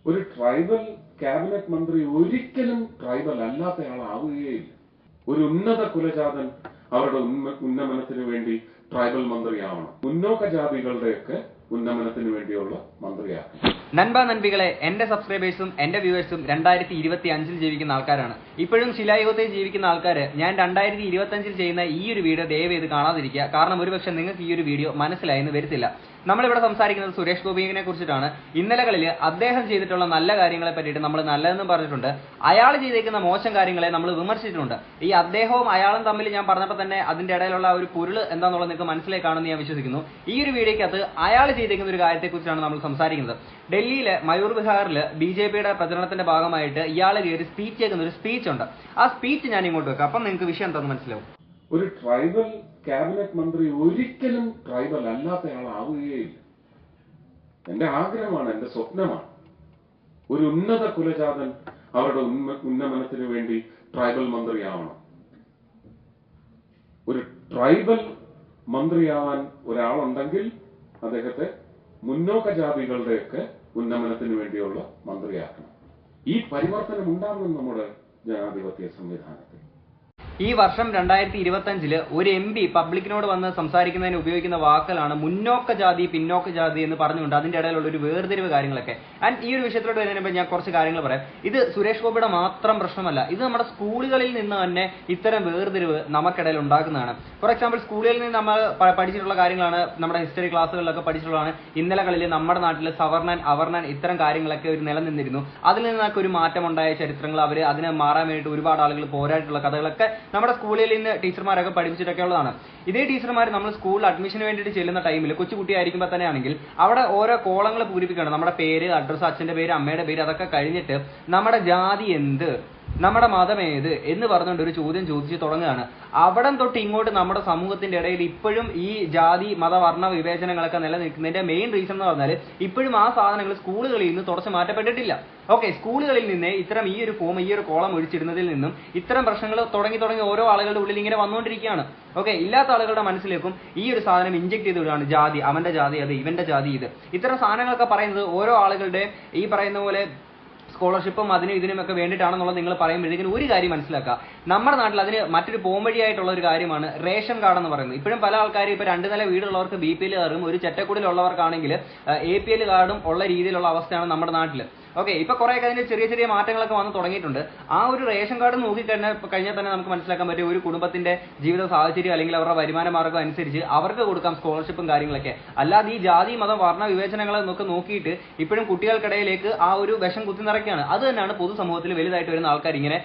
ഒരു tribal cabinet മന്ത്രി ഒരിക്കലും ട്രൈബൽ അല്ലാത്തയാളാവുകയില്ല. ഒരു ഉന്നത കുലജാതൻ അവരുടെ ഉന്നമനത്തിന് വേണ്ടി ട്രൈബൽ മന്ത്രിയാവണം. മുന്നോക്ക ജാതികളുടെയൊക്കെ ഉന്നമനത്തിന് വേണ്ടിയുള്ള മന്ത്രിയാക്കണം. നൻപികളെ, എന്റെ സബ്സ്ക്രൈബേഴ്സും എന്റെ വ്യൂവേഴ്സും 2025 ജീവിക്കുന്ന ആൾക്കാരാണ്. ഇപ്പോഴും ശിലായുഗത്തിൽ ജീവിക്കുന്ന ആൾക്കാർ ഞാൻ 2025 ചെയ്യുന്ന ഈ ഒരു വീഡിയോ ദയവ് ചെയ്ത് കാണാതിരിക്കുക. കാരണം ഒരുപക്ഷെ നിങ്ങൾക്ക് ഈ ഒരു വീഡിയോ മനസ്സിലായെന്ന് വരത്തില്ല. നമ്മളിവിടെ സംസാരിക്കുന്നത് സുരേഷ് ഗോപിയെ കുറിച്ചിട്ടാണ്. ഇന്നലകളിൽ അദ്ദേഹം ചെയ്തിട്ടുള്ള നല്ല കാര്യങ്ങളെ പറ്റിയിട്ട് നമ്മൾ നല്ലതെന്നും പറഞ്ഞിട്ടുണ്ട്. അയാൾ ചെയ്തേക്കുന്ന മോശം കാര്യങ്ങളെ നമ്മൾ വിമർശിച്ചിട്ടുണ്ട്. ഈ അദ്ദേഹവും അയാളും തമ്മിൽ ഞാൻ പറഞ്ഞപ്പോൾ തന്നെ അതിന്റെ ഇടയിലുള്ള ഒരു പൊരുൾ എന്താണെന്നുള്ളത് നിങ്ങൾക്ക് മനസ്സിലായി കാണുമെന്ന് ഞാൻ വിശ്വസിക്കുന്നു. ഈ ഒരു വീഡിയോയ്ക്കകത്ത് അയാൾ ചെയ്തേക്കുന്ന ഒരു കാര്യത്തെക്കുറിച്ചാണ് നമ്മൾ സംസാരിക്കുന്നത്. ഡൽഹിയിലെ മയൂർ വിഹാറിൽ BJPയുടെ പ്രചരണത്തിന്റെ ഭാഗമായിട്ട് ഇയാൾ കയറി സ്പീച്ച് ചെയ്യുന്ന ഒരു സ്പീച്ച് ഉണ്ട്. ആ സ്പീച്ച് ഞാൻ ഇങ്ങോട്ട് വെക്കാം. അപ്പം നിങ്ങൾക്ക് വിഷയം എന്താണെന്ന് മനസ്സിലാവും. ഒരു ട്രൈബൽ ക്യാബിനറ്റ് മന്ത്രി ഒരിക്കലും ട്രൈബൽ അല്ലാത്തയാളാവുകയില്ല. എന്റെ ആഗ്രഹമാണ്, എന്റെ സ്വപ്നമാണ്, ഒരു ഉന്നത കുലജാതൻ അവരുടെ ഉന്നമനത്തിന് വേണ്ടി ട്രൈബൽ മന്ത്രിയാവണം. ഒരു ട്രൈബൽ മന്ത്രിയാവാൻ ഒരാളുണ്ടെങ്കിൽ അദ്ദേഹത്തെ മുന്നോക്ക ജാതികളുടെയൊക്കെ ഉന്നമനത്തിന് വേണ്ടിയുള്ള മന്ത്രിയാക്കണം. ഈ പരിവർത്തനം ഉണ്ടാവണം നമ്മുടെ ജനാധിപത്യ സംവിധാനത്തിൽ. ഈ വർഷം 2025 ഒരു MP പബ്ലിക്കിനോട് വന്ന് സംസാരിക്കുന്നതിന് ഉപയോഗിക്കുന്ന വാക്കുകളാണ് മുന്നോക്ക ജാതി പിന്നോക്ക ജാതി എന്ന് പറഞ്ഞുകൊണ്ട് അതിന്റെ ഇടയിലുള്ള ഒരു വേർതിരിവ് കാര്യങ്ങളൊക്കെ. ആൻഡ് ഈ ഒരു വിഷയത്തിലോട്ട് വരുന്നതിന് മുമ്പ് ഞാൻ കുറച്ച് കാര്യങ്ങൾ പറയാം. ഇത് സുരേഷ് ഗോപിയുടെ മാത്രം പ്രശ്നമല്ല, ഇത് നമ്മുടെ സ്കൂളുകളിൽ നിന്ന് തന്നെ ഇത്തരം വേർതിരിവ് നമുക്കിടയിൽ ഉണ്ടാക്കുന്നതാണ്. ഫോർ എക്സാമ്പിൾ, സ്കൂളുകളിൽ നിന്ന് നമ്മൾ പഠിച്ചിട്ടുള്ള കാര്യങ്ങളാണ്, നമ്മുടെ ഹിസ്റ്ററി ക്ലാസ്സുകളിലൊക്കെ പഠിച്ചിട്ടുള്ളതാണ്. ഇന്നലകളിൽ നമ്മുടെ നാട്ടിൽ സവർണൻ അവർണൻ ഇത്തരം കാര്യങ്ങളൊക്കെ ഒരു നിലനിന്നിരുന്നു. അതിൽ നിന്നൊക്കെ ഒരു മാറ്റം ഉണ്ടായ ചരിത്രങ്ങൾ, അവർ അതിനെ മാറാൻ വേണ്ടിയിട്ട് ഒരുപാട് ആളുകൾ പോരായിട്ടുള്ള കഥകളൊക്കെ നമ്മുടെ സ്കൂളിൽ നിന്ന് ടീച്ചർമാരൊക്കെ പഠിപ്പിച്ചിട്ടൊക്കെ ഉള്ളതാണ്. ഇതേ ടീച്ചർമാർ നമ്മൾ സ്കൂളിൽ അഡ്മിഷന് വേണ്ടിയിട്ട് ചെല്ലുന്ന ടൈമിൽ കൊച്ചുകുട്ടിയായിരിക്കുമ്പോൾ തന്നെ ആണെങ്കിൽ അവിടെ ഓരോ കോളങ്ങൾ പൂരിപ്പിക്കണം. നമ്മുടെ പേര്, അഡ്രസ്സ്, അച്ഛന്റെ പേര്, അമ്മയുടെ പേര്, അതൊക്കെ കഴിഞ്ഞിട്ട് നമ്മുടെ ജാതി എന്ത്, നമ്മുടെ മതം ഏത് എന്ന് പറഞ്ഞുകൊണ്ട് ഒരു ചോദ്യം ചോദിച്ച് തുടങ്ങുകയാണ്. അവിടം തൊട്ട് ഇങ്ങോട്ട് നമ്മുടെ സമൂഹത്തിന്റെ ഇടയിൽ ഇപ്പോഴും ഈ ജാതി മത വർണ്ണ വിവേചനങ്ങളൊക്കെ നിലനിൽക്കുന്നതിന്റെ മെയിൻ റീസൺ എന്ന് പറഞ്ഞാൽ ഇപ്പോഴും ആ സാധനങ്ങൾ സ്കൂളുകളിൽ നിന്ന് തുടച്ചു മാറ്റപ്പെട്ടിട്ടില്ല. ഓക്കെ, സ്കൂളുകളിൽ നിന്ന് ഇത്തരം ഈ ഒരു ഫോം, ഈ ഒരു കോളം ഒഴിച്ചിടുന്നതിൽ നിന്നും ഇത്തരം പ്രശ്നങ്ങൾ തുടങ്ങി ഓരോ ആളുകളുടെ ഉള്ളിൽ ഇങ്ങനെ വന്നുകൊണ്ടിരിക്കുകയാണ്. ഓക്കെ, ഇല്ലാത്ത ആളുകളുടെ മനസ്സിലേക്കും ഈ ഒരു സാധനം ഇഞ്ചെക്ട് ചെയ്ത് വിടുകയാണ്. ജാതി, അവന്റെ ജാതി അത്, ഇവന്റെ ജാതി ഇത്. ഇത്തരം സാധനങ്ങളൊക്കെ പറയുന്നത് ഓരോ ആളുകളുടെ ഈ പറയുന്ന പോലെ സ്കോളർഷിപ്പും അതിനും ഇതിനുമൊക്കെ വേണ്ടിയിട്ടാണെന്നുള്ളത് നിങ്ങൾ പറയുമ്പോഴത്തേക്കും ഒരു കാര്യം മനസ്സിലാക്കുക. നമ്മുടെ നാട്ടിൽ അതിന് മറ്റൊരു പോംവഴിയായിട്ടുള്ള ഒരു കാര്യമാണ് റേഷൻ കാർഡ് എന്ന് പറയുന്നത്. ഇപ്പോഴും പല ആൾക്കാരും ഇപ്പോൾ 2 നില വീടുള്ളവർക്ക് BPL കാർഡും ഒരു ചെറ്റക്കുടിലുള്ളവർക്കാണെങ്കിൽ APL കാർഡും ഉള്ള രീതിയിലുള്ള അവസ്ഥയാണ് നമ്മുടെ നാട്ടിൽ. ഓക്കെ, ഇപ്പൊ കുറേയൊക്കെ അതിന് ചെറിയ മാറ്റങ്ങളൊക്കെ വന്ന് തുടങ്ങിയിട്ടുണ്ട്. ആ ഒരു റേഷൻ കാർഡ് കഴിഞ്ഞാൽ തന്നെ നമുക്ക് മനസ്സിലാക്കാൻ പറ്റും ഒരു കുടുംബത്തിന്റെ ജീവിത സാഹചര്യം അല്ലെങ്കിൽ അവരുടെ വരുമാന മാർഗ്ഗം അനുസരിച്ച് അവർക്ക് കൊടുക്കാം സ്കോളർഷിപ്പും കാര്യങ്ങളൊക്കെ. അല്ലാതെ ഈ ജാതി മത വർണ്ണ വിവേചനങ്ങളെന്നൊക്കെ നോക്കിയിട്ട് ഇപ്പോഴും കുട്ടികൾക്കിടയിലേക്ക് ആ ഒരു വിഷം കുത്തി നിറയ്ക്കുകയാണ്. അത് തന്നെയാണ് പൊതുസമൂഹത്തിൽ വലുതായിട്ട് വരുന്ന ആൾക്കാർ ഇങ്ങനെ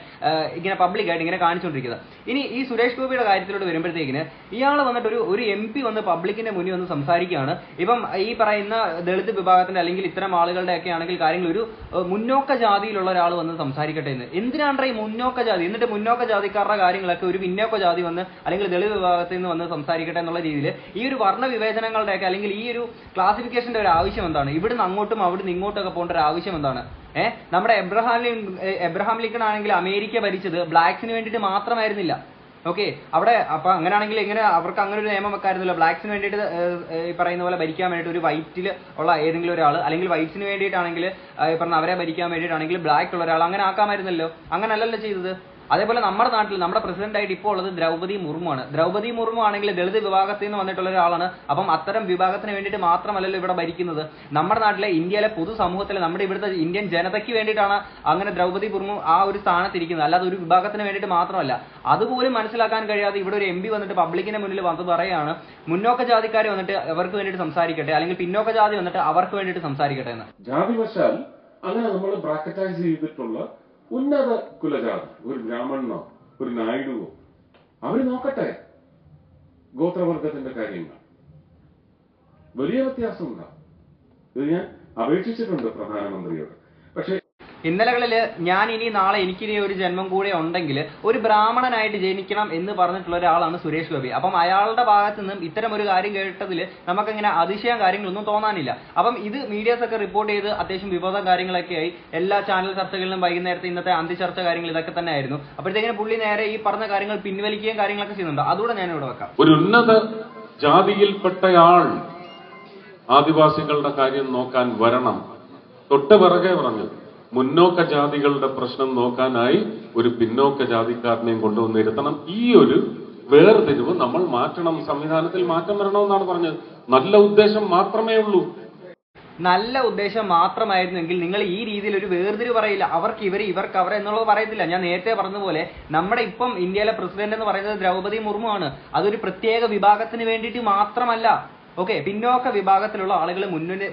പബ്ലിക്കായിട്ട് ഇങ്ങനെ കാണിച്ചുകൊണ്ടിരിക്കുന്നത്. ഇനി ഈ സുരേഷ് ഗോപിയുടെ കാര്യത്തിലോട്ട് വരുമ്പോഴത്തേക്കിന് ഇയാൾ വന്നിട്ട് ഒരു MP വന്ന് പബ്ലിക്കിന്റെ മുന്നിൽ വന്ന് സംസാരിക്കുകയാണ്. ഇപ്പം ഈ പറയുന്ന ദളിത് വിഭാഗത്തിന്റെ അല്ലെങ്കിൽ ഇത്തരം ആളുകളുടെ ഒക്കെ ആണെങ്കിൽ കാര്യങ്ങൾ ഒരു മുന്നോക്ക ജാതിയിലുള്ള ഒരാൾ വന്ന് സംസാരിക്കട്ടെ എന്ന്. എന്തിനാണ് ഈ മുന്നോക്ക ജാതി? എന്നിട്ട് മുന്നോക്ക ജാതിക്കാരുടെ കാര്യങ്ങളൊക്കെ ഒരു പിന്നോക്ക ജാതി വന്ന് അല്ലെങ്കിൽ ദളിത് വിഭാഗത്തിൽ നിന്ന് വന്ന് സംസാരിക്കട്ടെ എന്നുള്ള രീതിയിൽ ഈ ഒരു വർണ്ണ വിവേചനങ്ങളുടെയൊക്കെ അല്ലെങ്കിൽ ഈ ഒരു ക്ലാസിഫിക്കേഷന്റെ ഒരു ആവശ്യം എന്താണ്? ഇവിടുന്ന് അങ്ങോട്ടും അവിടുന്ന് ഇങ്ങോട്ടൊക്കെ പോകേണ്ട ഒരു ആവശ്യം എന്താണ്? നമ്മുടെ എബ്രഹാം ലിങ്കൺ ആണെങ്കിൽ അമേരിക്ക ഭരിച്ചത് ബ്ലാക്സിന് വേണ്ടിയിട്ട് മാത്രമായിരുന്നില്ല. ഓക്കെ, അവിടെ അപ്പൊ അങ്ങനെയാണെങ്കിൽ എങ്ങനെ അവർക്ക് അങ്ങനെ ഒരു നിയമം വെക്കായിരുന്നല്ലോ? ബ്ലാക്സിന് വേണ്ടിയിട്ട് ഈ പറയുന്ന പോലെ ഭരിക്കാൻ വേണ്ടിയിട്ട് ഒരു വൈറ്റിൽ ഉള്ള ഏതെങ്കിലും ഒരാൾ, അല്ലെങ്കിൽ വൈറ്റ്സിന് വേണ്ടിയിട്ടാണെങ്കിൽ പറഞ്ഞ അവരെ ഭരിക്കാൻ വേണ്ടിയിട്ടാണെങ്കിൽ ബ്ലാക്ക് ഉള്ള ഒരാൾ, അങ്ങനെ ആക്കാമായിരുന്നല്ലോ. അങ്ങനെയല്ലല്ലോ ചെയ്തത്. അതേപോലെ നമ്മുടെ നാട്ടിൽ നമ്മുടെ പ്രസിഡന്റ് ആയിട്ട് ഇപ്പോൾ ഉള്ളത് ദ്രൗപദി മുർമുവാണ്. ദ്രൗപദി മുർമു ആണെങ്കിൽ ദളിത് വിഭാഗത്തിൽ നിന്ന് വന്നിട്ടുള്ള ഒരാളാണ്. അപ്പം അത്തരം വിഭാഗത്തിന് വേണ്ടിയിട്ട് മാത്രമല്ലല്ലോ ഇവിടെ ഭരിക്കുന്നത്. നമ്മുടെ നാട്ടിലെ ഇന്ത്യയിലെ പൊതുസമൂഹത്തിലെ നമ്മുടെ ഇവിടുത്തെ ഇന്ത്യൻ ജനതയ്ക്ക് വേണ്ടിയിട്ടാണ് അങ്ങനെ ദ്രൗപദി മുർമു ആ ഒരു സ്ഥാനത്തിരിക്കുന്നത്, അല്ലാതെ ഒരു വിഭാഗത്തിന് വേണ്ടിയിട്ട് മാത്രമല്ല. അതുപോലും മനസ്സിലാക്കാൻ കഴിയാതെ ഇവിടെ ഒരു MP വന്നിട്ട് പബ്ലിക്കിന്റെ മുന്നിൽ വന്ന് പറയുകയാണ് മുന്നോക്ക ജാതിക്കാർ വന്നിട്ട് അവർക്ക് വേണ്ടിയിട്ട് സംസാരിക്കട്ടെ, അല്ലെങ്കിൽ പിന്നോക്ക ജാതി വന്നിട്ട് അവർക്ക് വേണ്ടിയിട്ട് സംസാരിക്കട്ടെ എന്ന്. ജാതിവശാൽ അങ്ങനെ നമ്മൾ ബ്രാക്കറ്റൈസ് ചെയ്തിട്ടുള്ള ഉന്നത കുലജാതി, ഒരു ബ്രാഹ്മണനോ ഒരു നായിഡുവോ, അവര് നോക്കട്ടെ ഗോത്രവർഗത്തിന്റെ കാര്യങ്ങൾ. വലിയ വ്യത്യാസമുണ്ടാവും. ഇത് ഞാൻ അപേക്ഷിച്ചിട്ടുണ്ട് പ്രധാനമന്ത്രിയോട്. പക്ഷേ ഇന്നലകളിൽ ഞാൻ ഇനി നാളെ എനിക്കിനി ഒരു ജന്മം കൂടെ ഉണ്ടെങ്കിൽ ഒരു ബ്രാഹ്മണനായിട്ട് ജനിക്കണം എന്ന് പറഞ്ഞിട്ടുള്ള ഒരാളാണ് സുരേഷ് ഗോപി. അപ്പം അയാളുടെ ഭാഗത്ത് നിന്നും ഇത്തരം ഒരു കാര്യം കേട്ടതിൽ നമുക്കിങ്ങനെ അതിശയം കാര്യങ്ങളൊന്നും തോന്നാനില്ല. അപ്പം ഇത് മീഡിയാസ് ഒക്കെ റിപ്പോർട്ട് ചെയ്ത് അത്യാവശ്യം വിവാദ കാര്യങ്ങളൊക്കെ ആയി. എല്ലാ ചാനൽ ചർച്ചകളിലും വൈകുന്നേരത്തെ ഇന്നത്തെ അന്ത്യചർച്ച കാര്യങ്ങൾ ഇതൊക്കെ തന്നെ ആയിരുന്നു. അപ്പോഴത്തേക്കിനും പുള്ളി നേരെ ഈ പറഞ്ഞ കാര്യങ്ങൾ പിൻവലിക്കുകയും കാര്യങ്ങളൊക്കെ ചെയ്യുന്നുണ്ട്. അതുകൂടെ ഞാൻ ഇവിടെ വെക്കാം. ഒരു ഉന്നത ജാതിയിൽപ്പെട്ടയാൾ ആദിവാസികളുടെ കാര്യം നോക്കാൻ വരണം തൊട്ട് പിറകെ പറഞ്ഞു മുന്നോക്ക ജാതികളുടെ പ്രശ്നം നോക്കാനായി ഒരു പിന്നോക്ക ജാതിക്കാരനെയും കൊണ്ടുവന്നിരുത്തണം. ഈ ഒരു വേർതിരിവ് നമ്മൾ മാറ്റണം, സംവിധാനത്തിൽ മാറ്റം വരണമെന്നാണ് പറഞ്ഞത്. നല്ല ഉദ്ദേശം മാത്രമേ ഉള്ളൂ. നല്ല ഉദ്ദേശം മാത്രമായിരുന്നെങ്കിൽ നിങ്ങൾ ഈ രീതിയിൽ ഒരു വേർതിരിവ് പറയില്ല. അവർക്ക് ഇവർ, ഇവർക്ക് അവർ എന്നുള്ളത് പറയത്തില്ല. ഞാൻ നേരത്തെ പറഞ്ഞതുപോലെ നമ്മുടെ ഇപ്പം ഇന്ത്യയിലെ പ്രസിഡന്റ് എന്ന് പറയുന്നത് ദ്രൗപദി മുർമു ആണ്. അതൊരു പ്രത്യേക വിഭാഗത്തിന് വേണ്ടിയിട്ട് മാത്രമല്ല. ഓക്കെ, പിന്നോക്ക വിഭാഗത്തിലുള്ള ആളുകൾ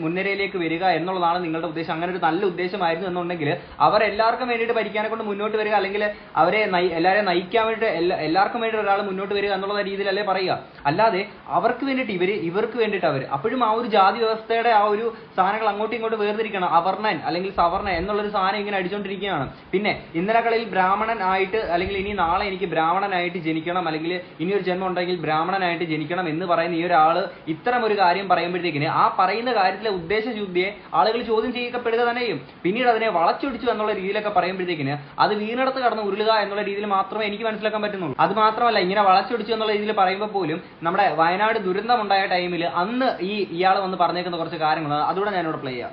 മുൻനിരയിലേക്ക് വരിക എന്നുള്ളതാണ് നിങ്ങളുടെ ഉദ്ദേശം. അങ്ങനെ ഒരു നല്ല ഉദ്ദേശമായിരുന്നു എന്നുണ്ടെങ്കിൽ അവരെല്ലാവർക്കും വേണ്ടിയിട്ട് ഭരിക്കാനെ കൊണ്ട് മുന്നോട്ട് വരിക, അല്ലെങ്കിൽ അവരെ എല്ലാവരെയും നയിക്കാൻ വേണ്ടിയിട്ട് എല്ലാവർക്കും വേണ്ടി ഒരാൾ മുന്നോട്ട് വരിക എന്നുള്ള രീതിയിലല്ലേ പറയുക. അല്ലാതെ അവർക്ക് വേണ്ടിയിട്ട് ഇവർക്ക് വേണ്ടിയിട്ട് അവർ. അപ്പോഴും ആ ഒരു ജാതി വ്യവസ്ഥയുടെ ആ ഒരു സാധനങ്ങൾ അങ്ങോട്ടും ഇങ്ങോട്ടും വേർതിരിക്കണം. അവർണൻ അല്ലെങ്കിൽ സവർണൻ എന്നുള്ളൊരു സാധനം ഇങ്ങനെ അടിച്ചുകൊണ്ടിരിക്കുകയാണ്. പിന്നെ ഇന്നലകളിൽ ബ്രാഹ്മണൻ ആയിട്ട്, അല്ലെങ്കിൽ ഇനി നാളെ എനിക്ക് ബ്രാഹ്മണനായിട്ട് ജനിക്കണം, അല്ലെങ്കിൽ ഇനി ഒരു ജന്മം ഉണ്ടെങ്കിൽ ബ്രാഹ്മണനായിട്ട് ജനിക്കണം എന്ന് പറയുന്ന ഈ ഒരാള് ഇത്തരം ഒരു കാര്യം പറയുമ്പോഴത്തേക്കിന് ആ പറയുന്ന കാര്യത്തിലെ ഉദ്ദേശശുദ്ധിയെ ആളുകൾ ചോദ്യം ചെയ്യപ്പെടുക തന്നെ ചെയ്യും. പിന്നീട് അതിനെ വളച്ചൊടിച്ചു എന്നുള്ള രീതിയിലൊക്കെ പറയുമ്പോഴത്തേക്കിന് അത് വീണിടത്ത് കടന്ന് ഉരുളുക എന്നുള്ള രീതിയിൽ മാത്രമേ എനിക്ക് മനസ്സിലാക്കാൻ പറ്റുന്നുള്ളൂ. അത് മാത്രമല്ല, ഇങ്ങനെ വളച്ചൊടിച്ചു എന്നുള്ള രീതിയിൽ പറയുമ്പോൾ പോലും നമ്മുടെ വയനാട് ദുരന്തമുണ്ടായ ടൈമിൽ അന്ന് ഇയാൾ വന്ന് പറഞ്ഞേക്കുന്ന കുറച്ച് കാര്യങ്ങൾ അതുകൂടെ ഞാനിവിടെ പ്ലേ ചെയ്യാം.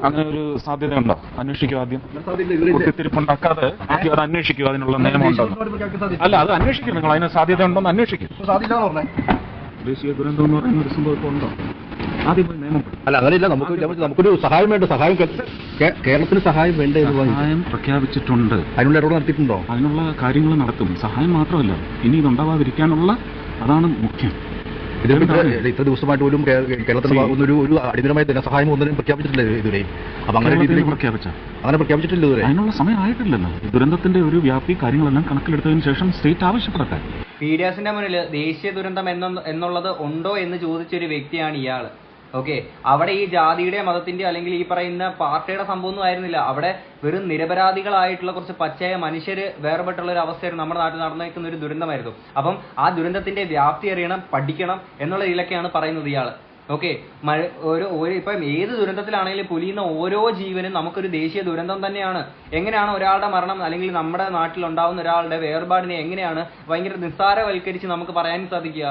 അങ്ങനെ ഒരു സാധ്യതയുണ്ടോ? അന്വേഷിക്കുക, ആദ്യം കുത്തിത്തിരിപ്പുണ്ടാക്കാതെ ആദ്യം അത് അന്വേഷിക്കുക. അതിനുള്ള നിയമമുണ്ടോ? അല്ല, അത് അന്വേഷിക്കും. നിങ്ങൾ അതിന് സാധ്യത ഉണ്ടോന്ന് അന്വേഷിക്കും. ദേശീയ ദുരന്തം എന്ന് പറയുന്ന ഒരു സംഭവം ഉണ്ടോ? ആദ്യം പോയി നിയമം. അല്ല, അങ്ങനെയില്ല. നമുക്കൊരു സഹായം വേണ്ട. സഹായം കേരളത്തിന് സഹായം വേണ്ട. സഹായം പ്രഖ്യാപിച്ചിട്ടുണ്ട്. അതിനുള്ള ഇടപെടൽ നടത്തിയിട്ടുണ്ടോ? അതിനുള്ള കാര്യങ്ങൾ നടത്തും. സഹായം മാത്രമല്ല, ഇനി ഇതുണ്ടാവാതിരിക്കാനുള്ള, അതാണ് മുഖ്യം. ഇത്ര ദിവസമായിട്ട് പോലും കേരളത്തിൽ ഒരു അടിയന്തരമായ ധനസഹായം ഒന്നിനും പ്രഖ്യാപിച്ചിട്ടില്ല ഇതുവരെയും. അപ്പൊ അങ്ങനെ പ്രഖ്യാപിച്ചിട്ടില്ല ഇതുവരെ. അതിനുള്ള സമയം ആയിട്ടില്ലല്ലോ. ദുരന്തത്തിന്റെ ഒരു വ്യാപ്തി കാര്യങ്ങളെല്ലാം കണക്കിലെടുത്തതിന് ശേഷം സ്റ്റേറ്റ് ആവശ്യപ്പെടട്ടെ. മീഡിയാസിന്റെ മുന്നിൽ ദേശീയ ദുരന്തം എന്നുള്ളത് ഉണ്ടോ എന്ന് ചോദിച്ചൊരു വ്യക്തിയാണ് ഇയാൾ. ഓക്കെ, അവിടെ ഈ ജാതിയുടെ മതത്തിന്റെ അല്ലെങ്കിൽ ഈ പറയുന്ന പാർട്ടിയുടെ സംഭവമൊന്നും ആയിരുന്നില്ല. അവിടെ വെറും നിരപരാധികളായിട്ടുള്ള കുറച്ച് പച്ചയായ മനുഷ്യര് വേർപെട്ടുള്ള ഒരു അവസ്ഥയായിരുന്നു നമ്മുടെ നാട്ടിൽ നടന്നേക്കുന്ന ഒരു ദുരന്തമായിരുന്നു. അപ്പം ആ ദുരന്തത്തിന്റെ വ്യാപ്തി അറിയണം, പഠിക്കണം എന്നുള്ള ഇതിലൊക്കെയാണ് പറയുന്നത് ഇയാള്. ഓക്കെ, ഇപ്പം ഏത് ദുരന്തത്തിലാണെങ്കിലും പൊലിയുന്ന ഓരോ ജീവനും നമുക്കൊരു ദേശീയ ദുരന്തം തന്നെയാണ്. എങ്ങനെയാണ് ഒരാളുടെ മരണം അല്ലെങ്കിൽ നമ്മുടെ നാട്ടിൽ ഉണ്ടാവുന്ന ഒരാളുടെ വേർപാടിനെ എങ്ങനെയാണ് ഭയങ്കര നിസ്സാരവൽക്കരിച്ച് നമുക്ക് പറയാൻ സാധിക്കുക?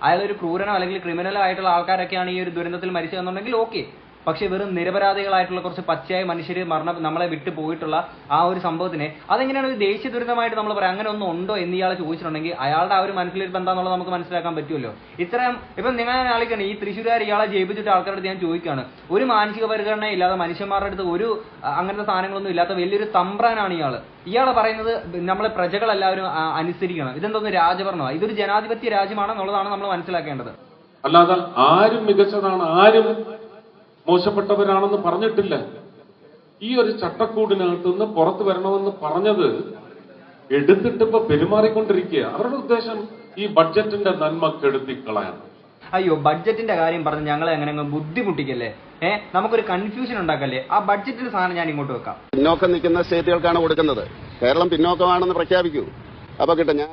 അയാളൊരു ക്രൂരനോ അല്ലെങ്കിൽ ക്രിമിനലോ ആയിട്ടുള്ള ആൾക്കാരൊക്കെയാണ് ഈ ഒരു ദുരന്തത്തിൽ മരിച്ചതെന്നുണ്ടെങ്കിൽ ഓക്കെ. പക്ഷെ വെറും നിരപരാധികളായിട്ടുള്ള കുറച്ച് പച്ചയായ മനുഷ്യർ നമ്മളെ വിട്ടു പോയിട്ടുള്ള ആ ഒരു സംഭവത്തിനെ അതെങ്ങനെയാണ് ഒരു ദേശീയ ദുരന്തമായിട്ട് നമ്മൾ പറയാം? അങ്ങനെ ഒന്നും ഉണ്ടോ എന്ന് ഇയാൾ ചോദിച്ചിട്ടുണ്ടെങ്കിൽ അയാളുടെ ആ ഒരു മനസ്സിലിരിപ്പ് എന്താണെന്നുള്ളത് നമുക്ക് മനസ്സിലാക്കാൻ പറ്റുമല്ലോ. ഇത്രയും ഇപ്പം നിങ്ങൾ ആലോചിക്കണം, ഈ തൃശ്ശൂരുകാർ ഇയാളെ ജയിപ്പിച്ചിട്ട് ആൾക്കാരുടെ ഞാൻ ചോദിക്കുകയാണ്, ഒരു മാനസിക പരിഗണന ഇല്ലാതെ മനുഷ്യന്മാരുടെ അടുത്ത് ഒരു അങ്ങനത്തെ സാധനങ്ങളൊന്നും ഇല്ലാത്ത വലിയൊരു തമ്പ്രാനാണ് ഇയാളെ പറയുന്നത് നമ്മളെ പ്രജകളെല്ലാവരും അനുസരിക്കണം. ഇതെന്തോന്ന് രാജഭരണമാണ്? ഇതൊരു ജനാധിപത്യ രാജ്യമാണെന്നുള്ളതാണ് നമ്മൾ മനസ്സിലാക്കേണ്ടത്. അല്ലാതെ ആരും മികച്ചതാണ്, ആരും മോശപ്പെട്ടവരാണെന്ന് പറഞ്ഞിട്ടില്ല. ഈ ഒരു ചട്ടക്കൂടിനകത്തുനിന്ന് പുറത്തു വരണമെന്ന് പറഞ്ഞത് എടുത്തിട്ട് ഇപ്പൊ പെരുമാറിക്കൊണ്ടിരിക്കുക. അവരുടെ ഉദ്ദേശം ഈ ബഡ്ജറ്റിന്റെ നന്മ കെടുത്തിക്കളയാൻ. അയ്യോ, ബഡ്ജറ്റിന്റെ കാര്യം പറഞ്ഞ് ഞങ്ങളെ അങ്ങനെ ബുദ്ധിമുട്ടിക്കല്ലേ? നമുക്കൊരു കൺഫ്യൂഷൻ ഉണ്ടാക്കല്ലേ? ആ ബഡ്ജറ്റിന്റെ സാധനം ഞാൻ ഇങ്ങോട്ട് വെക്കാം. പിന്നോക്കം നിൽക്കുന്ന സ്റ്റേറ്റുകൾക്കാണ് കൊടുക്കുന്നത്. കേരളം പിന്നോക്കമാണെന്ന് പ്രഖ്യാപിക്കൂ.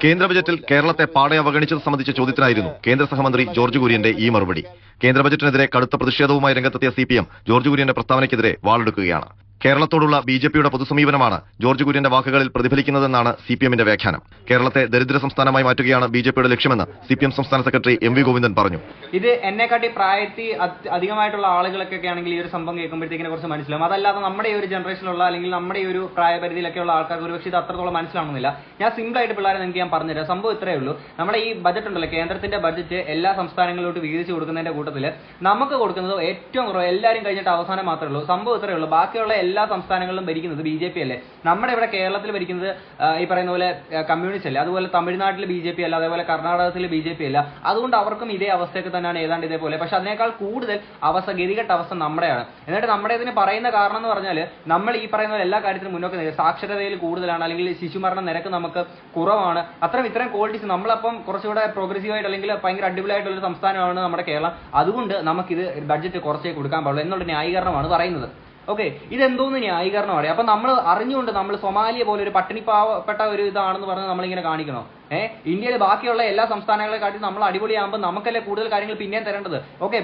കേന്ദ്ര ബജറ്റിൽ കേരളത്തെ പാടെ അവഗണിച്ചത് സംബന്ധിച്ച ചോദ്യത്തിനായിരുന്നു കേന്ദ്ര സഹമന്ത്രി ജോർജ് കുര്യന്റെ ഈ മറുപടി. കേന്ദ്ര ബജറ്റിനെതിരെ കടുത്ത പ്രതിഷേധവുമായി രംഗത്തെത്തിയ CPM ജോർജ് കുര്യന്റെ പ്രസ്താവനയ്ക്കെതിരെ വാളെടുക്കുകയാണ്. കേരളത്തോടുള്ള BJPയുടെ പൊതുസമീപനമാണ് ജോർജ് കുര്യന്റെ വാക്കുകളിൽ പ്രതിഫലിക്കുന്നതെന്നാണ് CPMന്റെ വ്യാഖ്യാനം. കേരളത്തെ ദരിദ്ര സംസ്ഥാനമായി മാറ്റുകയാണ് BJPയുടെ ലക്ഷ്യമെന്ന് CPM സംസ്ഥാന സെക്രട്ടറി MV ഗോവിന്ദൻ പറഞ്ഞു. ഇത് എന്നെക്കാട്ടി പ്രായത്തിൽ അധികമായിട്ടുള്ള ആളുകൾക്കൊക്കെ ആണെങ്കിൽ ഈ ഒരു സംഭവം കേൾക്കുമ്പോഴത്തേക്കിനെ കുറച്ച് മനസ്സിലാവും. അതല്ലാതെ നമ്മുടെ ഈ ഒരു ജനറേഷനിലുള്ള അല്ലെങ്കിൽ നമ്മുടെ ഈ ഒരു പ്രായപരിധിയിലൊക്കെയുള്ള ആൾക്കാർക്ക് ഒരുപക്ഷെ ഇത് അത്രത്തോളം മനസ്സിലാവുന്നില്ല. ഞാൻ സിമ്പിൾ ആയിട്ട് പിള്ളേരെ നിങ്ങൾക്ക് ഞാൻ പറഞ്ഞുതരാം. സംഭവം ഇത്രയേ ഉള്ളൂ. നമ്മുടെ ഈ ബജറ്റ് ഉണ്ടല്ലോ, കേന്ദ്രത്തിന്റെ ബജറ്റ് എല്ലാ സംസ്ഥാനങ്ങളിലോട്ട് വീതിച്ച് കൊടുക്കുന്നതിന്റെ കൂട്ടത്തിൽ നമുക്ക് കൊടുക്കുന്നത് ഏറ്റവും കുറവ് എല്ലാവരും കഴിഞ്ഞിട്ട് അവസാനം മാത്രമേ ഉള്ളൂ. സംഭവം ഇത്രയേ ഉള്ളൂ. ബാക്കിയുള്ള എല്ലാ സംസ്ഥാനങ്ങളിലും ഭരിക്കുന്നത് BJP അല്ലേ. നമ്മുടെ ഇവിടെ കേരളത്തിൽ ഭരിക്കുന്നത് ഈ പറയുന്ന പോലെ കമ്മ്യൂണിസ്റ്റ് അല്ലേ. അതുപോലെ തമിഴ്നാട്ടിൽ BJP അല്ല, അതേപോലെ കർണാടകത്തിൽ BJP അല്ല. അതുകൊണ്ട് അവർക്കും ഇതേ അവസ്ഥയൊക്കെ തന്നെയാണ് ഏതാണ്ട് ഇതേപോലെ. പക്ഷെ അതിനേക്കാൾ കൂടുതൽ ഗതികെട്ട അവസ്ഥ നമ്മുടെയാണ്. എന്നിട്ട് നമ്മുടെ ഇതിന് പറയുന്ന കാരണം എന്ന് പറഞ്ഞാൽ നമ്മൾ ഈ പറയുന്ന എല്ലാ കാര്യത്തിലും മുന്നോട്ട് സാക്ഷരതയിൽ കൂടുതലാണ്, അല്ലെങ്കിൽ ശിശുമരണ നിരക്ക് നമുക്ക് കുറവാണ്. ഇത്രയും ക്വാളിറ്റീസ് നമ്മളപ്പം കുറച്ചുകൂടെ പ്രോഗ്രസീവായിട്ട് അല്ലെങ്കിൽ ഭയങ്കര അടിപൊളിയായിട്ടുള്ള ഒരു സംസ്ഥാനമാണ് നമ്മുടെ കേരളം. അതുകൊണ്ട് നമുക്കിത് ബഡ്ജറ്റ് കുറച്ചേ കൊടുക്കാൻ പാടുള്ളൂ എന്നുള്ള ന്യായീകരണമാണ് പറയുന്നത്. ഓക്കെ, ഇതെന്തോന്ന് ന്യായീകരണം പറയാം? അപ്പൊ നമ്മൾ അറിഞ്ഞുകൊണ്ട് നമ്മൾ സൊമാലിയ പോലെ ഒരു പട്ടിണിപ്പാവപ്പെട്ട ഒരു ഇതാണെന്ന് പറഞ്ഞ് നമ്മളിങ്ങനെ കാണിക്കണോ? ഇന്ത്യയിൽ ബാക്കിയുള്ള എല്ലാ സംസ്ഥാനങ്ങളെക്കാട്ടി നമ്മൾ അടിപൊളിയാകുമ്പോൾ നമുക്കല്ലേ കൂടുതൽ കാര്യങ്ങൾ പിന്നെയും തരേണ്ടത്. ഓക്കെ,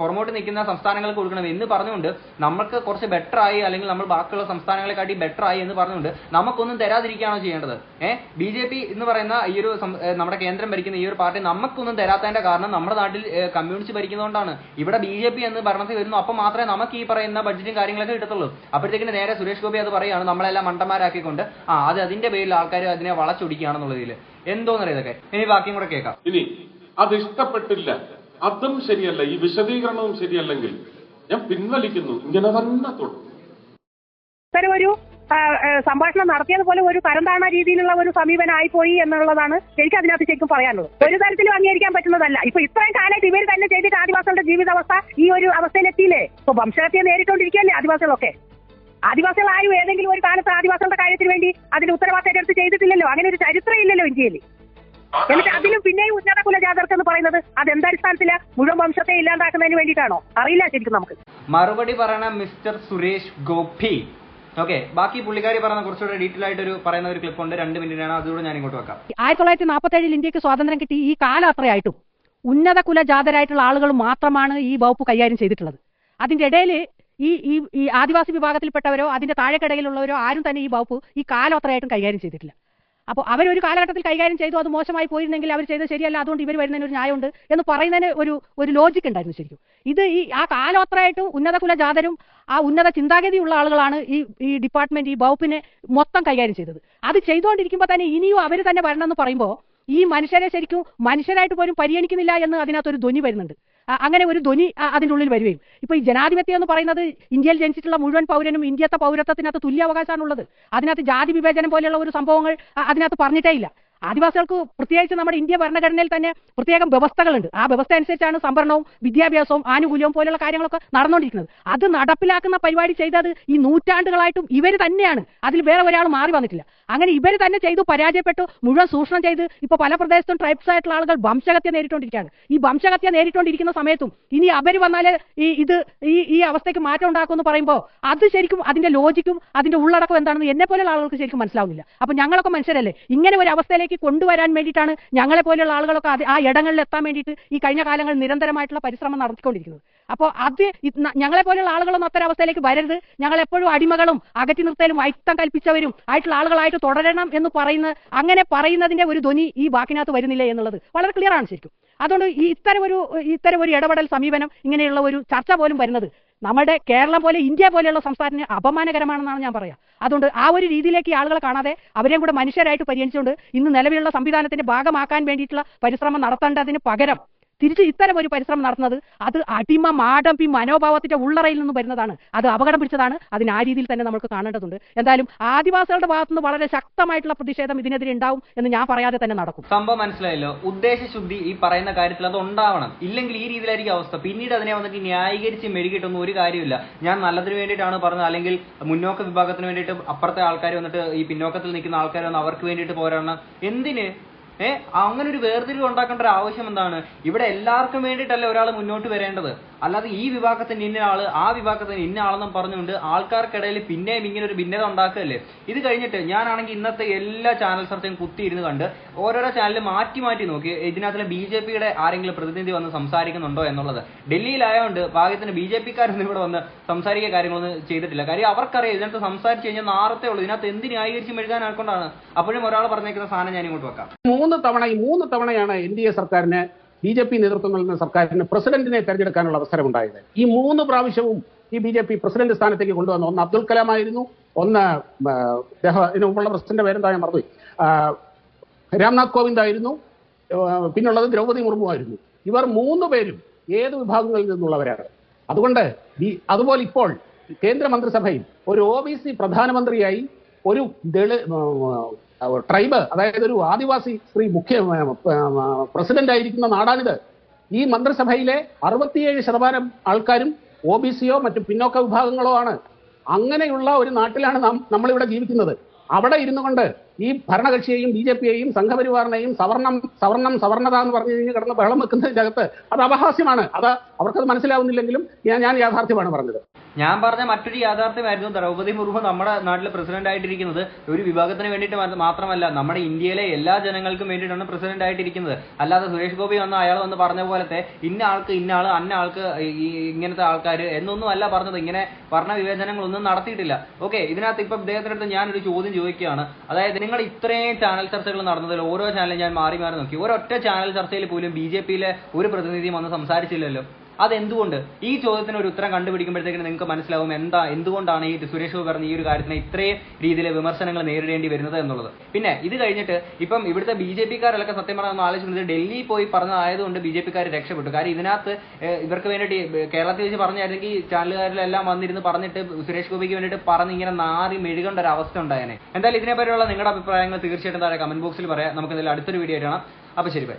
പുറമോട്ട് നിൽക്കുന്ന സംസ്ഥാനങ്ങൾക്ക് കൊടുക്കണം എന്ന് പറഞ്ഞുകൊണ്ട് നമുക്ക് കുറച്ച് ബെറ്റർ ആയി, അല്ലെങ്കിൽ നമ്മൾ ബാക്കിയുള്ള സംസ്ഥാനങ്ങളെക്കാട്ടി ബെറ്റർ ആയി എന്ന് പറഞ്ഞുകൊണ്ട് നമുക്കൊന്നും തരാതിരിക്കുകയാണോ ചെയ്യേണ്ടത്? BJP എന്ന് പറയുന്ന ഈ ഒരു നമ്മുടെ കേന്ദ്രം ഭരിക്കുന്ന ഈ ഒരു പാർട്ടി നമുക്കൊന്നും തരാത്തതിന്റെ കാരണം നമ്മുടെ നാട്ടിൽ കമ്മ്യൂണിസ്റ്റ് ഭരിക്കുന്നതുകൊണ്ടാണ്. ഇവിടെ BJP എന്ന് ഭരണത്തിൽ വരുന്നു, അപ്പം മാത്രമേ നമുക്ക് ഈ പറയുന്ന ബഡ്ജറ്റും കാര്യങ്ങളൊക്കെ കിട്ടത്തുള്ളൂ. അപ്പോഴത്തേക്കിന് നേരെ സുരേഷ് ഗോപി അത് പറയുകയാണ്, നമ്മളെല്ലാം മണ്ടന്മാരാക്കിക്കൊണ്ട് അത് അതിന്റെ പേരിൽ ആൾക്കാർ അതിനെ വളച്ചൊടിക്കുകയാണെന്നുള്ളതിൽ എന്തോന്നറിയാം ഇതൊക്കെ. ഇനി ബാക്കിയും കൂടെ കേൾക്കാം. ഇനി അത് ഇഷ്ടപ്പെട്ടില്ല, അതും ശരിയല്ല, ഈ വിശദീകരണവും ശരിയല്ലെങ്കിൽ ഞാൻ പിൻവലിക്കുന്നു, ഇങ്ങനെ തന്നെ തുടരും. ഒരു സംഭാഷണം നടത്തിയതുപോലെ ഒരു തരംതാണ രീതിയിലുള്ള ഒരു സമീപനമായിപ്പോയി എന്നുള്ളതാണ് എനിക്ക് അതിനകത്ത് ശരിക്കും പറയാനുള്ളത്. ഒരു തരത്തിലും അംഗീകരിക്കാൻ പറ്റുന്നതല്ല. ഇപ്പൊ ഇത്രയും കാലമായിട്ട് ഇവർ തന്നെ ചെയ്തിട്ട് ആദിവാസികളുടെ ജീവിതാവസ്ഥ ഈ ഒരു അവസ്ഥയിലെത്തിയില്ലേ? ഇപ്പൊ വംശഹത്യ നേരിട്ടുകൊണ്ടിരിക്കുകയല്ലേ ആദിവാസികളൊക്കെ. ആദിവാസികളായും ഏതെങ്കിലും ഒരു കാലത്ത് ആദിവാസികളുടെ കാര്യത്തിന് വേണ്ടി അതിന്റെ ഉത്തരവാദിത്തം എടുത്ത് ചെയ്തിട്ടില്ലല്ലോ. അങ്ങനെ ഒരു ചരിത്രം ഇല്ലല്ലോ ഇന്ത്യയിൽ. എന്നിട്ട് അതിലും പിന്നെയും ഉന്നത കുലജാതർക്ക് എന്ന് പറയുന്നത് അതെന്തടിസ്ഥാനത്തില് മുഴുവൻ വംശത്തെ ഇല്ലാണ്ടാക്കുന്നതിന് വേണ്ടിയിട്ടാണോ? അറിയില്ല ശരിക്കും നമുക്ക്. മറുപടി പറയണ മിസ്റ്റർ സുരേഷ് ഗോപി. ഓക്കെ, ബാക്കി പുള്ളിക്കാരി പറയുന്ന കുറച്ചുകൂടെ ഡീറ്റെയിൽ ആയിട്ട് ഒരു പറയുന്ന ഒരു ക്ലിപ്പ് ഉണ്ട്, 2 മിനിറ്റാണ്, അതുകൂടെ ഞാൻ ഇങ്ങോട്ട് വെക്കാം. 1947 ഇന്ത്യക്ക് സ്വാതന്ത്ര്യം കിട്ടി ഈ കാലം അത്രയായിട്ടും ഉന്നത കുലജാതരായിട്ടുള്ള ആളുകൾ മാത്രമാണ് ഈ വകുപ്പ് കൈകാര്യം ചെയ്തിട്ടുള്ളത്. അതിന്റെ ഇടയിൽ ഈ ആദിവാസി വിഭാഗത്തിൽപ്പെട്ടവരോ അതിന്റെ താഴെക്കിടയിലുള്ളവരോ ആരും തന്നെ ഈ വകുപ്പ് ഈ കാലം അത്രയായിട്ടും കൈകാര്യം ചെയ്തിട്ടില്ല. അപ്പോൾ അവരൊരു കാലഘട്ടത്തിൽ കൈകാര്യം ചെയ്തു, അത് മോശമായി പോയിരുന്നെങ്കിൽ അവർ ചെയ്തത് ശരിയല്ല, അതുകൊണ്ട് ഇവർ വരുന്നതിന് ഒരു ന്യായമുണ്ട് എന്ന് പറയുന്നതിന് ഒരു ലോജിക്ക് ഉണ്ടായിരുന്നു ശരിക്കും. ഇത് ആ കാലം അത്രയായിട്ടും ഉന്നത കുലജാതരും ആ ഉന്നത ചിന്താഗതിയുള്ള ആളുകളാണ് ഈ ഡിപ്പാർട്ട്മെന്റ്, ഈ വകുപ്പിനെ മൊത്തം കൈകാര്യം ചെയ്തത്. അത് ചെയ്തുകൊണ്ടിരിക്കുമ്പോൾ തന്നെ ഇനിയും അവർ തന്നെ വരണമെന്ന് പറയുമ്പോൾ ഈ മനുഷ്യരെ ശരിക്കും മനുഷ്യരായിട്ട് പോലും പരിഗണിക്കുന്നില്ല എന്ന് അതിനകത്തൊരു ധ്വനി വരുന്നുണ്ട്. അങ്ങനെ ഒരു ധ്വനി അതിൻ്റെ ഉള്ളിൽ വരികയും ഇപ്പോൾ ഈ ജനാധിപത്യം എന്ന് പറയുന്നത് ഇന്ത്യയിൽ ജനിച്ചിട്ടുള്ള മുഴുവൻ പൗരനും ഇന്ത്യത്തെ പൗരത്വത്തിനകത്ത് തുല്യാവകാശമാണുള്ളത്. അതിനകത്ത് ജാതി വിവേചനം പോലെയുള്ള ഒരു സംഭവങ്ങൾ അതിനകത്ത് പറഞ്ഞിട്ടേ ഇല്ല. ആദിവാസികൾക്ക് പ്രത്യേകിച്ച് നമ്മുടെ ഇന്ത്യ ഭരണഘടനയിൽ തന്നെ പ്രത്യേകം വ്യവസ്ഥകളുണ്ട്. ആ വ്യവസ്ഥ അനുസരിച്ചാണ് സംവരണവും വിദ്യാഭ്യാസവും ആനുകൂല്യവും പോലെയുള്ള കാര്യങ്ങളൊക്കെ നടന്നുകൊണ്ടിരിക്കുന്നത്. അത് നടപ്പിലാക്കുന്ന പരിപാടി ചെയ്തത് ഈ നൂറ്റാണ്ടുകളായിട്ടും ഇവർ തന്നെയാണ്. അതിൽ വേറെ ഒരാൾ മാറി വന്നിട്ടില്ല. അങ്ങനെ ഇവർ തന്നെ ചെയ്തു പരാജയപ്പെട്ടു, മുഴുവൻ ചൂഷണം ചെയ്ത് ഇപ്പോൾ പല പ്രദേശത്തും ട്രൈബ്സ് ആയിട്ടുള്ള ആളുകൾ വംശഹത്യ നേരിട്ടുകൊണ്ടിരിക്കുകയാണ്. ഈ വംശഹത്യ നേരിട്ടുകൊണ്ടിരിക്കുന്ന സമയത്തും ഇനി അവർ വന്നാൽ ഈ അവസ്ഥയ്ക്ക് മാറ്റം ഉണ്ടാക്കുമെന്ന് പറയുമ്പോൾ അത് ശരിക്കും അതിന്റെ ലോജിക്കും അതിന്റെ ഉള്ളടക്കം എന്താണെന്ന് എന്നെ പോലെയുള്ള ആളുകൾക്ക് ശരിക്കും മനസ്സിലാവുന്നില്ല. അപ്പോൾ ഞങ്ങളൊക്കെ മനുഷ്യരല്ലേ, ഇങ്ങനെ ഒരു അവസ്ഥയിലേക്ക് കൊണ്ടുവരാൻ വേണ്ടിയിട്ടാണ് ഞങ്ങളെ പോലെയുള്ള ആളുകളൊക്കെ ആ ഇടങ്ങളിൽ എത്താൻ വേണ്ടിയിട്ട് ഈ കഴിഞ്ഞ കാലങ്ങളിൽ നിരന്തരമായിട്ടുള്ള പരിശ്രമം നടത്തിക്കൊണ്ടിരിക്കുന്നത്. അപ്പോൾ അത് ഞങ്ങളെ പോലെയുള്ള ആളുകളൊന്നും അത്തരം അവസ്ഥയിലേക്ക് വരരുത്, ഞങ്ങൾ എപ്പോഴും അടിമകളും അകറ്റി നിർത്തലും അയിത്തം കൽപ്പിച്ചവരും ആയിട്ടുള്ള ആളുകളായിട്ട് തുടരണം എന്ന് അങ്ങനെ പറയുന്നതിന്റെ ഒരു ധ്വനി ഈ വാക്കിനകത്ത് വരുന്നില്ല എന്നുള്ളത് വളരെ ക്ലിയർ ആണ് ശരിക്കും. അതുകൊണ്ട് ഇത്തരം ഒരു ഇടപെടൽ സമീപനം, ഇങ്ങനെയുള്ള ഒരു ചർച്ച പോലും വരുന്നത് നമ്മുടെ കേരളം പോലെ ഇന്ത്യ പോലെയുള്ള സംസ്ഥാനത്തിന് അപമാനകരമാണെന്നാണ് ഞാൻ പറയുക. അതുകൊണ്ട് ആ ഒരു രീതിയിലേക്ക് ആളുകളെ കാണാതെ അവരെയും കൂടെ മനുഷ്യരായിട്ട് പരിഗണിച്ചുകൊണ്ട് ഇന്ന് നിലവിലുള്ള സംവിധാനത്തിന്റെ ഭാഗമാക്കാൻ വേണ്ടിയിട്ടുള്ള പരിശ്രമം നടത്തേണ്ടതിന് പകരം തിരിച്ച് ഇത്തരം ഒരു പരിശ്രമം നടത്തുന്നത് അത് അടിമ മാടമ്പി മനോഭാവത്തിന്റെ ഉള്ളറയിൽ നിന്ന് വരുന്നതാണ്. അത് അപകടം പിടിച്ചതാണ്. അതിന് ആ രീതിയിൽ തന്നെ നമുക്ക് കാണേണ്ടതുണ്ട്. എന്തായാലും ആദിവാസികളുടെ ഭാഗത്തുനിന്ന് വളരെ ശക്തമായിട്ടുള്ള പ്രതിഷേധം ഇതിനെതിരെ ഉണ്ടാവും എന്ന് ഞാൻ പറയാതെ തന്നെ നടക്കും. സംഭവം മനസ്സിലായല്ലോ. ഉദ്ദേശശുദ്ധി ഈ പറയുന്ന കാര്യത്തിൽ അത് ഉണ്ടാവണം, ഇല്ലെങ്കിൽ ഈ രീതിയിലായിരിക്കും അവസ്ഥ. പിന്നീട് അതിനെ വന്നിട്ട് ന്യായീകരിച്ച് മെഴുകിയിട്ടൊന്നും ഒരു കാര്യമില്ല. ഞാൻ നല്ലതിന് വേണ്ടിയിട്ടാണ് പറഞ്ഞത്, അല്ലെങ്കിൽ മുന്നോക്ക വിഭാഗത്തിന് വേണ്ടിയിട്ട് അപ്പുറത്തെ ആൾക്കാർ വന്നിട്ട് ഈ പിന്നോക്കത്തിൽ നിൽക്കുന്ന ആൾക്കാർ വന്ന് അവർക്ക് വേണ്ടിയിട്ട് പോരാണ്. എന്തിന് അങ്ങനെ ഒരു വേർതിരിവ് ഉണ്ടാക്കേണ്ട ഒരു ആവശ്യം എന്താണ്? ഇവിടെ എല്ലാവർക്കും വേണ്ടിയിട്ടല്ല ഒരാൾ മുന്നോട്ട് വരേണ്ടത്. അല്ലാതെ ഈ വിഭാഗത്തിന് ഇന്ന ആള് ആ വിഭാഗത്തിന് ഇന്ന ആളെന്നും പറഞ്ഞുകൊണ്ട് ആൾക്കാർക്കിടയിൽ പിന്നെയും ഇങ്ങനെ ഒരു ഭിന്നത ഉണ്ടാക്കുകയല്ലേ. ഇത് കഴിഞ്ഞിട്ട് ഞാനാണെങ്കിൽ ഇന്നത്തെ എല്ലാ ചാനൽ ചർച്ചയും കുത്തിയിരുന്ന് കണ്ട് ഓരോരോ ചാനൽ മാറ്റി നോക്കി ഇതിനകത്ത് BJPയുടെ ആരെങ്കിലും പ്രതിനിധി വന്ന് സംസാരിക്കുന്നുണ്ടോ എന്നുള്ളത്. ഡൽഹിയിലായതുകൊണ്ട് ഭാഗ്യത്തിന് BJPക്കാരൊന്നും ഇവിടെ വന്ന് സംസാരിക്കുക കാര്യങ്ങളൊന്നും ചെയ്തിട്ടില്ല. കാര്യം അവർക്കറിയാം ഇതിനകത്ത് സംസാരിച്ചു കഴിഞ്ഞാൽ നാളത്തെ ഉള്ളൂ, ഇതിനകത്ത് എന്ത് ന്യായീകരിച്ച് മെഴുകാൻ ആൾക്കൊണ്ടാണ്. അപ്പോഴും ഒരാൾ പറഞ്ഞേക്കുന്ന സാധനം ഞാൻ ഇങ്ങോട്ട് വെക്കാം. മൂന്ന് തവണയാണ് NDA സർക്കാരിന് BJP നേതൃത്വം നൽകുന്ന സർക്കാരിന് പ്രസിഡന്റിനെ തെരഞ്ഞെടുക്കാനുള്ള അവസരമുണ്ടായത്. ഈ 3 പ്രാവശ്യവും ഈ BJP പ്രസിഡന്റ് സ്ഥാനത്തേക്ക് കൊണ്ടുവന്നു. ഒന്ന് അബ്ദുൽ കലാം ആയിരുന്നു, ഒന്ന് ഇതിനു മുമ്പുള്ള പ്രസിഡന്റ് പേരെന്താ ഞാൻ മറന്നുപോയി, രാംനാഥ് കോവിന്ദ് ആയിരുന്നു, പിന്നുള്ളത് ദ്രൗപദി മുർമു ആയിരുന്നു. ഇവർ 3 പേരും ഏത് വിഭാഗങ്ങളിൽ നിന്നുള്ളവരാണ്. അതുകൊണ്ട് അതുപോലെ ഇപ്പോൾ കേന്ദ്രമന്ത്രിസഭയിൽ ഒരു OBC പ്രധാനമന്ത്രിയായി ഒരു ട്രൈബ്, അതായത് ഒരു ആദിവാസി സ്ത്രീ പ്രസിഡന്റ് ആയിരിക്കുന്ന നാടാണിത്. ഈ മന്ത്രിസഭയിലെ 67% ആൾക്കാരും OBCയോ മറ്റു പിന്നോക്ക വിഭാഗങ്ങളോ ആണ്. അങ്ങനെയുള്ള ഒരു നാട്ടിലാണ് നമ്മളിവിടെ ജീവിക്കുന്നത്. അവിടെ ഇരുന്നു കൊണ്ട് ഈ ഭരണകക്ഷിയെയും BJPയെയും സംഘപരിവാറിനെയും സവർണത എന്ന് പറഞ്ഞു കഴിഞ്ഞ് കിടന്ന് ബഹളം വെക്കുന്നതിൻ്റെ അകത്ത് അത് അപഹാസ്യമാണ്. അവർക്കത് മനസ്സിലാവുന്നില്ലെങ്കിലും ഞാൻ യാഥാർത്ഥ്യമാണ് പറഞ്ഞത്. ഞാൻ പറഞ്ഞ മറ്റൊരു യാഥാർത്ഥ്യമായിരുന്നു ദ്രൗപദി മുർമു നമ്മുടെ നാട്ടിൽ പ്രസിഡന്റ് ആയിട്ടിരിക്കുന്നത് ഒരു വിഭാഗത്തിന് വേണ്ടിയിട്ട് മാത്രമല്ല, നമ്മുടെ ഇന്ത്യയിലെ എല്ലാ ജനങ്ങൾക്കും വേണ്ടിയിട്ടാണ് പ്രസിഡന്റ് ആയിട്ടിരിക്കുന്നത്. അല്ലാതെ സുരേഷ് ഗോപി അയാൾ വന്ന് പറഞ്ഞ പോലത്തെ ഇന്ന ആൾക്ക് ഇന്ന ആള് അന്ന ആൾക്ക് ഇങ്ങനത്തെ ആൾക്കാർ എന്നൊന്നും അല്ല പറഞ്ഞത്. ഇങ്ങനെ വർണ്ണ വിവേചനങ്ങളൊന്നും നടത്തിയിട്ടില്ല. ഓക്കെ, ഇതിനകത്ത് ഇപ്പം ഇദ്ദേഹത്തിൻ്റെ അടുത്ത് ഞാനൊരു ചോദ്യം ചോദിക്കുകയാണ്. അതായത് നിങ്ങൾ ഇത്രയും ചാനൽ ചർച്ചകൾ നടന്നതിൽ ഓരോ ചാനലും ഞാൻ മാറി മാറി നോക്കി, ഒരൊറ്റ ചാനൽ ചർച്ചയിൽ പോലും BJP-യിലെ ഒരു പ്രതിനിധിയും വന്ന് സംസാരിച്ചില്ലല്ലോ. അതെന്തുകൊണ്ട്? ഈ ചോദ്യത്തിന് ഒരു ഉത്തരം കണ്ടുപിടിക്കുമ്പോഴത്തേക്കും നിങ്ങൾക്ക് മനസ്സിലാവും എന്തുകൊണ്ടാണ് ഈ സുരേഷ് ഗോപി പറഞ്ഞ ഈ ഒരു കാര്യത്തിന് ഇത്രയും രീതിയിലെ വിമർശനങ്ങൾ നേരിടേണ്ടി വരുന്നത് എന്നുള്ളത്. പിന്നെ ഇത് കഴിഞ്ഞിട്ട് ഇപ്പം ഇവിടുത്തെ BJP-കാരൊക്കെ സത്യം പറഞ്ഞാൽ ആലോചിക്കുന്നത് ഡൽഹി പോയി പറഞ്ഞതായതുകൊണ്ട് BJP-കാർ രക്ഷപ്പെട്ടു. കാര്യം ഇതിനകത്ത് ഇവർക്ക് വേണ്ടിയിട്ട് കേരളത്തിൽ വെച്ച് പറഞ്ഞായിരുന്നെങ്കിൽ ചാനലുകാരിലെല്ലാം വന്നിരുന്ന് പറഞ്ഞിട്ട് സുരേഷ് ഗോപിക്ക് വേണ്ടിയിട്ട് പറഞ്ഞ് ഇങ്ങനെ നാറി മെഴുകേണ്ട ഒരു അവസ്ഥ ഉണ്ടായേനെ. എന്തായാലും ഇതിനെപ്പറ്റിയുള്ള നിങ്ങളുടെ അഭിപ്രായങ്ങൾ തീർച്ചയായിട്ടും താഴെ കമന്റ് ബോക്സിൽ പറയാം. നമുക്ക് ഇതിൽ അടുത്തൊരു വീഡിയോ കാണാം. അപ്പോൾ ശരി, ബൈ.